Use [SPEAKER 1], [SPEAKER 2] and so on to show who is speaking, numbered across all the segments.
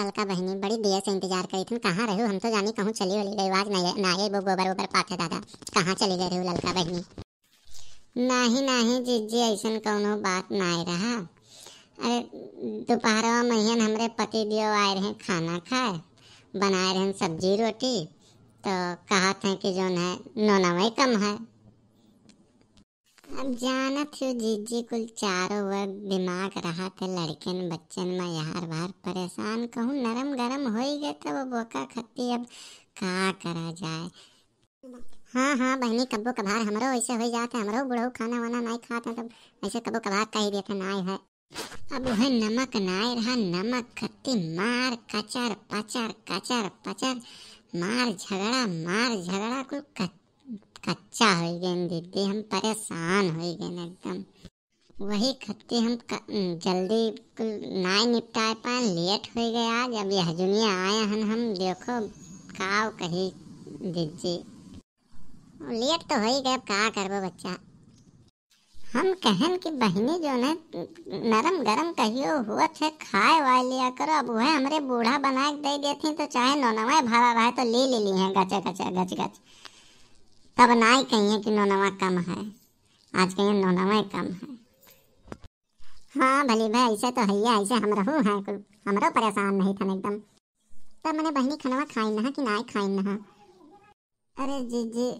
[SPEAKER 1] ललका बहनी बड़ी देर से इंतजार करी थी। कहाँ रही? हम तो जानी कहूँ चली वली गई। आज ना आए वो गोबर वोबर पाथे दादा। कहाँ चली गई रही ललका बहनी? नहीं नहीं जीजी, ऐसा कौनो बात नहीं रहा। अरे दोपहरवा महियन हमरे पति दियो आए रहे खाना खाए, बनाए रहे सब्जी रोटी, तो कहा थे कि जो है नौनवा कम है। अब जानत हो जीजी, कुल चारों वक्त दिमाग रहा थे लड़कन बच्चन में यार बार परेशान कहूँ नरम गरम हो ही गए तो वो बोका खत्ती। अब का करा जाए। हाँ हाँ बहनी, कब्बो कभार हमरो ऐसे हो जाते, हमरो बुढ़ऊ खाना वाना नहीं खाते तब ऐसे कब्बो कभार कह देते नाई है। अब वह नमक नाई रहा, नमक खत्ती मार कचर पचर मार झगड़ा कुल कच्चा हो गए दीदी। हम परेशान हो गए एकदम। वही खत्ती हम जल्दी नाई निपटा पाए, लेट हो गए आज। अब यह दुनिया आए हन हम, देखो काव कही दीदी, लेट तो हो ही गए। अब का करबो बच्चा। हम कहन कि बहनी जो है नरम गरम कहियो हुआ थे खाए वाले लिया करो। अब वह हमरे बूढ़ा बना के दे देती तो चाहे नौनवा भाड़ा रहा तो ले ली है गच तब नहीं कहिए कि नौनवा कम है। आज कहिए नौनवा कम है। हाँ भली भाई, ऐसे तो है, ऐसे हम रहू हैं कुल हमरो परेशान नहीं था एकदम। तब मैंने बहनी खनवा खाई ना कि नहीं खाई ना? अरे जीजी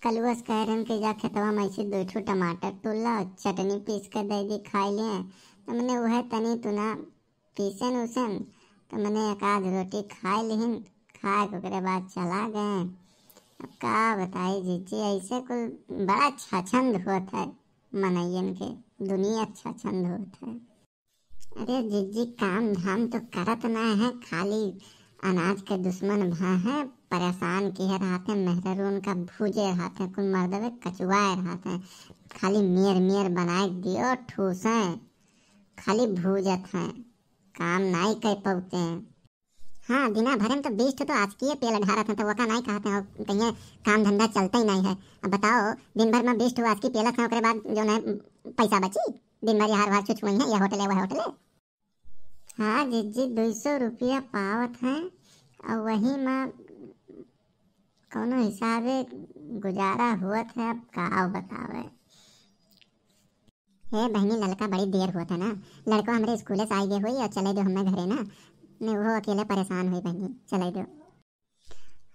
[SPEAKER 1] कलुअस कह रहे कि जा खेतवा में ऐसे 2 टमाटर तोला, चटनी पीस कर दे दी खाई ले। तो मैंने वह तनी तुना पीसन उसन तो मैंने एक आध रोटी खाई लिहिन, खाए के बाद चला गए। अब का बताई जीजी, ऐसे कुल बड़ा छछंद होत है मनैयन के, दुनिया छछंद होत है। अरे जीजी काम धाम तो करत ना है, खाली अनाज के दुश्मन भा है, परेशान किए रहते। मेहरून का भूजे रहते, कुल मर्दवे कचुआए रहते। खाली मेर बनाए दियो ठूसे, खाली भूजत हैं, काम नहीं कर पाते हैं। हाँ दिना भरे में तो 20 तो आज की पेल ढारा था, तो वो का नहीं कहते हो कहीं काम धंधा चलता ही नहीं है। अब बताओ दिन भर में 20 आज की पेला था, उसके बाद जो है पैसा बची दिन भर यार छुछुई है, यह होटल है वह होटल है। हाँ जीजी 200 रुपया पावत है और वही में कौनो हिसाबे गुजारा हुआ था। अब का बतावे। हे बहनी लड़का बड़ी देर हुआ था ना, लड़का हमारे स्कूल से आई गए हुई और चले दो हमें घरे ना, मैं वो अकेले परेशान हुई बहनी, चले दो।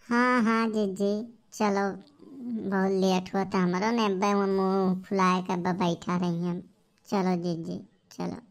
[SPEAKER 1] हाँ हाँ जीजी चलो, बहुत लेट हुआ था हमारा ने, मुँह फुलाए कर बैठा रही हम। चलो जीजी चलो।